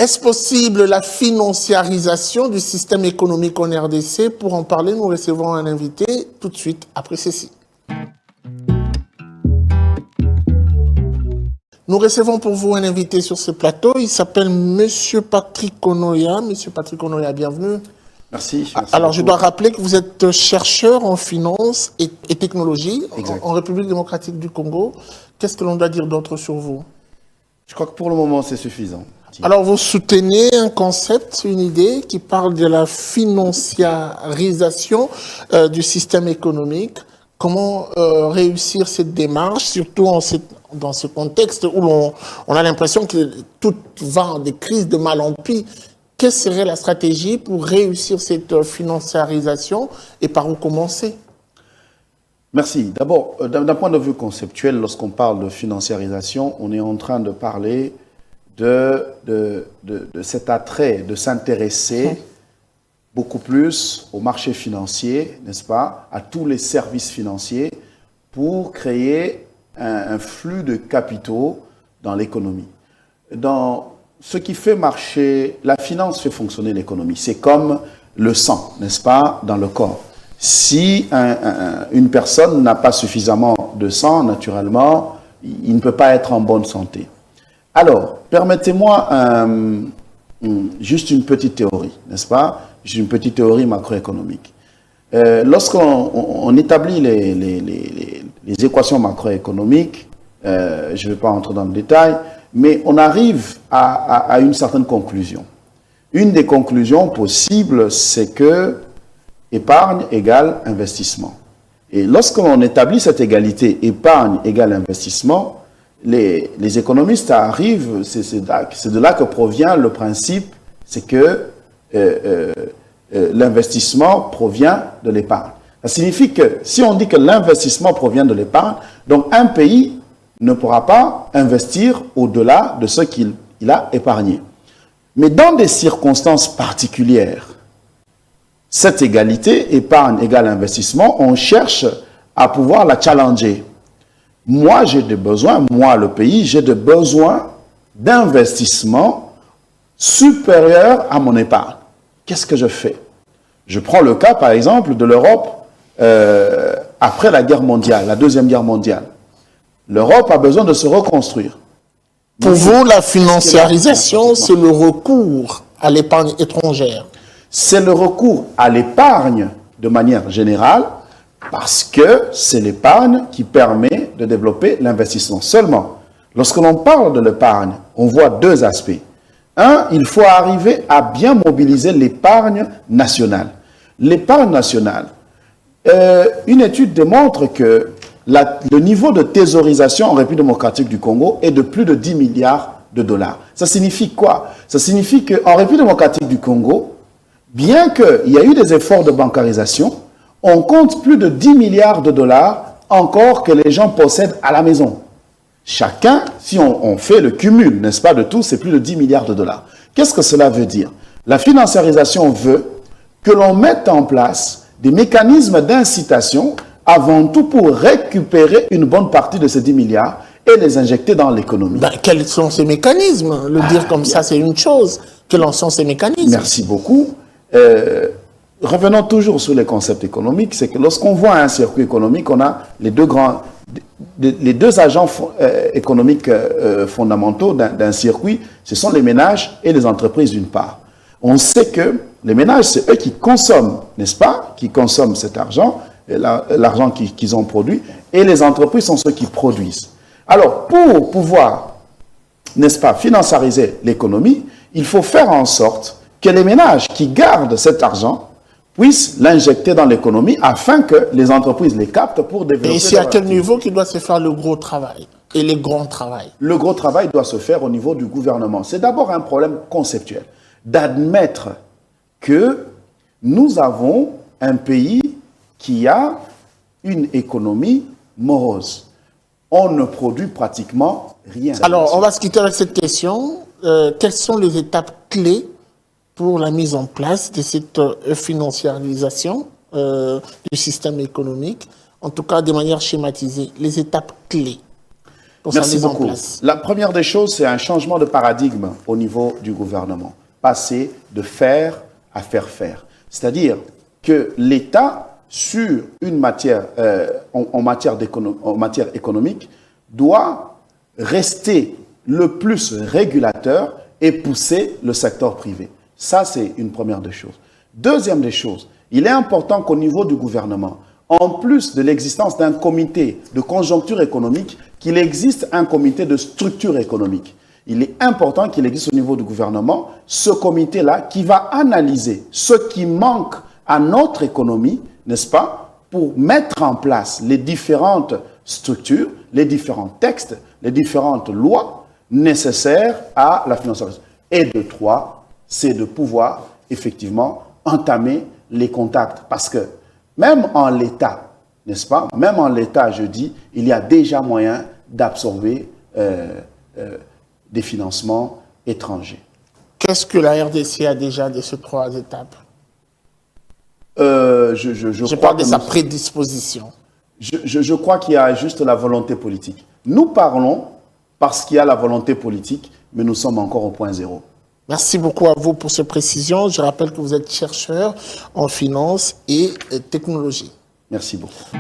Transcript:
Est-ce possible la financiarisation du système économique en RDC? Pour en parler, nous recevons un invité tout de suite après ceci. Nous recevons pour vous un invité sur ce plateau. Il s'appelle Monsieur Patrick Onoya. Monsieur Patrick Onoya, bienvenue. Merci. Alors, beaucoup. je dois rappeler que vous êtes chercheur en finance et technologie en République démocratique du Congo. Qu'est-ce que l'on doit dire d'autre sur vous? Je crois que pour le moment, c'est suffisant. Alors, vous soutenez un concept, une idée qui parle de la financiarisation du système économique. Comment réussir cette démarche, surtout dans ce contexte où on a l'impression que tout va des crises de mal en pis? Quelle serait la stratégie pour réussir cette financiarisation et par où commencer? Merci. D'abord, d'un point de vue conceptuel, lorsqu'on parle de financiarisation, on est en train de parler de cet attrait de s'intéresser beaucoup plus au marché financier, n'est-ce pas, à tous les services financiers pour créer un flux de capitaux dans l'économie. Dans ce qui fait marcher, la finance fait fonctionner l'économie. C'est comme le sang, n'est-ce pas, dans le corps. Si une personne n'a pas suffisamment de sang, naturellement, il ne peut pas être en bonne santé. Alors, permettez-moi juste une petite théorie, n'est-ce pas? Juste une petite théorie macroéconomique. Lorsqu'on établit les équations macroéconomiques, je ne vais pas entrer dans le détail, mais on arrive à une certaine conclusion. Une des conclusions possibles, c'est que épargne égale investissement. Et lorsqu'on établit cette égalité épargne égale investissement, les économistes arrivent, c'est de là que provient le principe, c'est que l'investissement provient de l'épargne. Ça signifie que si on dit que l'investissement provient de l'épargne, donc un pays ne pourra pas investir au-delà de ce qu'il a épargné. Mais dans des circonstances particulières, cette égalité, épargne égale investissement, on cherche à pouvoir la challenger. Moi, j'ai des besoins, moi, le pays, j'ai des besoins d'investissement supérieurs à mon épargne. Qu'est-ce que je fais? Je prends le cas, par exemple, de l'Europe après la guerre mondiale, la Deuxième Guerre mondiale. L'Europe a besoin de se reconstruire. Pour vous, la financiarisation, c'est le recours à l'épargne étrangère. C'est le recours à l'épargne de manière générale parce que c'est l'épargne qui permet de développer l'investissement. Seulement, lorsque l'on parle de l'épargne, on voit deux aspects. Un, il faut arriver à bien mobiliser l'épargne nationale. L'épargne nationale, une étude démontre que le niveau de thésaurisation en République démocratique du Congo est de plus de 10 milliards de dollars. Ça signifie quoi? Ça signifie qu'en République démocratique du Congo, bien qu'il y ait eu des efforts de bancarisation, on compte plus de 10 milliards de dollars encore que les gens possèdent à la maison. Chacun, si on fait le cumul, n'est-ce pas, de tout, c'est plus de 10 milliards de dollars. Qu'est-ce que cela veut dire? La financiarisation veut que l'on mette en place des mécanismes d'incitation avant tout pour récupérer une bonne partie de ces 10 milliards et les injecter dans l'économie. Quels sont ces mécanismes? Le dire comme ça, c'est une chose. Quels en sont ces mécanismes? Merci beaucoup. Revenons toujours sur les concepts économiques. C'est que lorsqu'on voit un circuit économique, on a les deux agents économiques fondamentaux d'un circuit, ce sont les ménages et les entreprises d'une part. On sait que les ménages, c'est eux qui consomment, n'est-ce pas? Qui consomment cet argent, l'argent qu'ils ont produit, et les entreprises sont ceux qui produisent. Alors, pour pouvoir, n'est-ce pas, financiariser l'économie, il faut faire en sorte que les ménages qui gardent cet argent puissent l'injecter dans l'économie afin que les entreprises les captent pour développer. Et c'est à quel niveau qu'il doit se faire le gros travail et le grand travail? Le gros travail doit se faire au niveau du gouvernement. C'est d'abord un problème conceptuel, d'admettre que nous avons un pays qui a une économie morose. On ne produit pratiquement rien. Alors, on va se quitter avec cette question. Quelles sont les étapes clés pour la mise en place de cette financiarisation du système économique, en tout cas de manière schématisée, les étapes clés? pour sa Merci mise en beaucoup. place? La première des choses, c'est un changement de paradigme au niveau du gouvernement. Passer de faire à faire faire. C'est-à-dire que l'État, sur une matière, en matière économique, doit rester le plus régulateur et pousser le secteur privé. Ça, c'est une première des choses. Deuxième des choses, il est important qu'au niveau du gouvernement, en plus de l'existence d'un comité de conjoncture économique, qu'il existe un comité de structure économique. Il est important qu'il existe au niveau du gouvernement ce comité-là qui va analyser ce qui manque à notre économie, n'est-ce pas, pour mettre en place les différentes structures, les différents textes, les différentes lois nécessaires à la financiarisation. Et de trois, c'est de pouvoir effectivement entamer les contacts. Parce que même en l'état, n'est-ce pas, même en l'état, je dis, il y a déjà moyen d'absorber des financements étrangers. Qu'est-ce que la RDC a déjà de ces 3 étapes? Je parle de sa prédisposition. Je crois qu'il y a juste la volonté politique. Nous parlons parce qu'il y a la volonté politique, mais nous sommes encore au point zéro. Merci beaucoup à vous pour ces précisions. Je rappelle que vous êtes chercheur en finance et technologie. Merci beaucoup.